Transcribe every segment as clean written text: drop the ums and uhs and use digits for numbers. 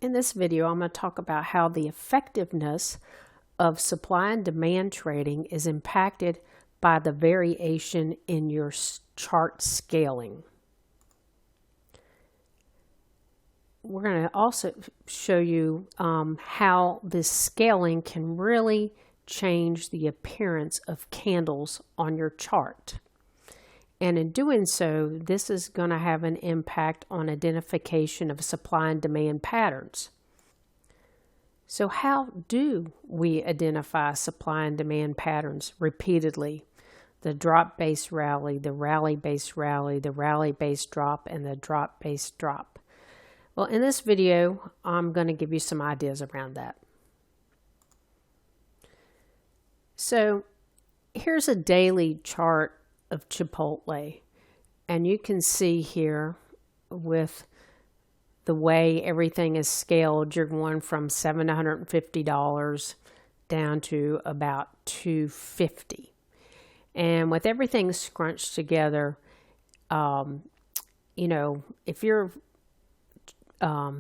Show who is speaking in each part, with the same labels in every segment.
Speaker 1: In this video, I'm going to talk about how the effectiveness of supply and demand trading is impacted by the variation in your chart scaling. We're going to also show you how this scaling can really change the appearance of candles on your chart. And in doing so, this is going to have an impact on identification of supply and demand patterns. So how do we identify supply and demand patterns repeatedly? The drop-based rally, the rally-based rally, the rally-based drop, and the drop-based drop. Well, in this video, I'm going to give you some ideas around that. So here's a daily chart of Chipotle, and you can see here with the way everything is scaled, you're going from $750 down to about $250. And with everything scrunched together, you know, if you're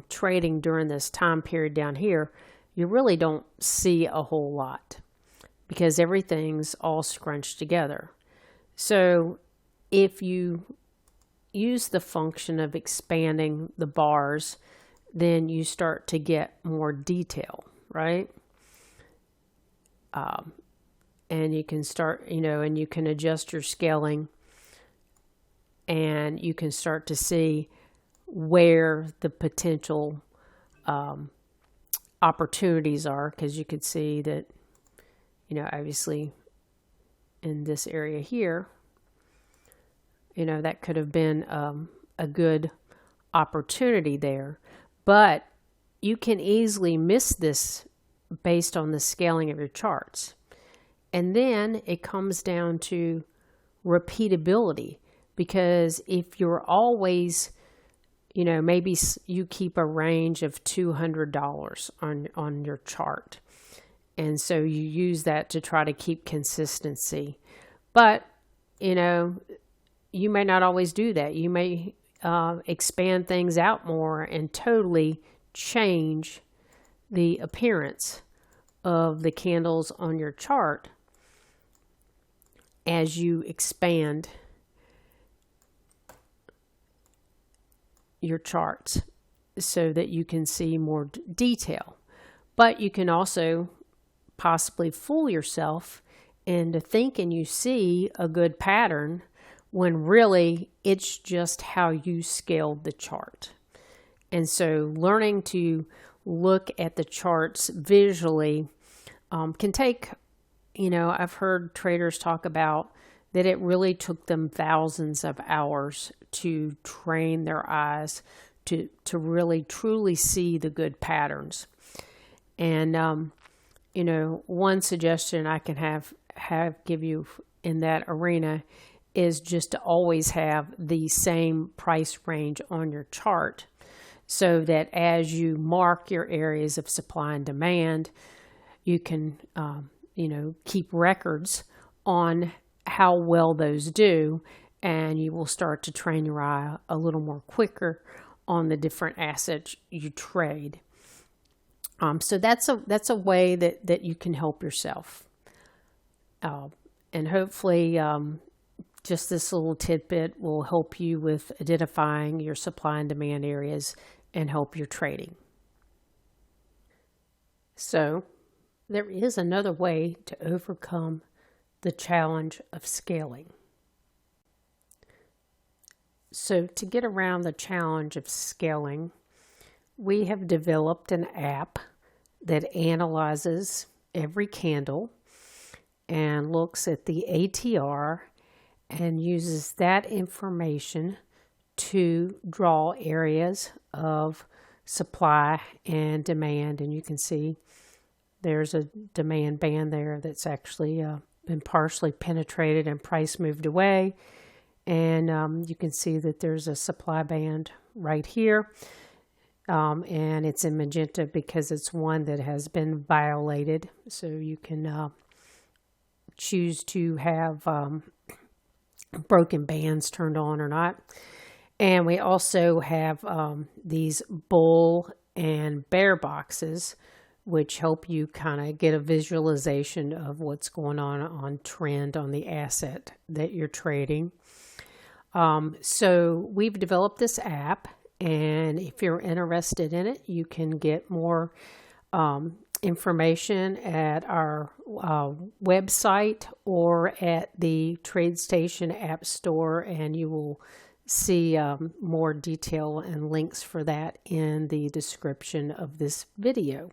Speaker 1: trading during this time period down here, you really don't see a whole lot because everything's all scrunched together. So if you use the function of expanding the bars, then you start to get more detail, right? And you can start, you know, and you can adjust your scaling, and you can start to see where the potential opportunities are, because you could see that, you know, obviously in this area here, you know, that could have been a good opportunity there. But you can easily miss this based on the scaling of your charts. And then it comes down to repeatability, because if you're always, you know, maybe you keep a range of $200 on your chart, and so you use that to try to keep consistency. But, you know, you may not always do that. You may expand things out more and totally change the appearance of the candles on your chart as you expand your charts so that you can see more detail. But you can also possibly fool yourself into thinking you see a good pattern when really it's just how you scaled the chart. And so learning to look at the charts visually can take, you know, I've heard traders talk about that it really took them thousands of hours to train their eyes to really truly see the good patterns. And you know, one suggestion I can give you in that arena is just to always have the same price range on your chart, so that as you mark your areas of supply and demand, you can you know, keep records on how well those do, and you will start to train your eye a little more quicker on the different assets you trade. So that's a way that you can help yourself. And hopefully just this little tidbit will help you with identifying your supply and demand areas and help your trading. So there is another way to overcome the challenge of scaling. So to get around the challenge of scaling, we have developed an app that analyzes every candle and looks at the ATR and uses that information to draw areas of supply and demand. And you can see there's a demand band there that's actually been partially penetrated and price moved away. And you can see that there's a supply band right here. And it's in magenta because it's one that has been violated. So you can choose to have broken bands turned on or not. And we also have these bull and bear boxes, which help you kind of get a visualization of what's going on trend on the asset that you're trading. So we've developed this app, and if you're interested in it, you can get more information at our website or at the TradeStation App Store, and you will see more detail and links for that in the description of this video.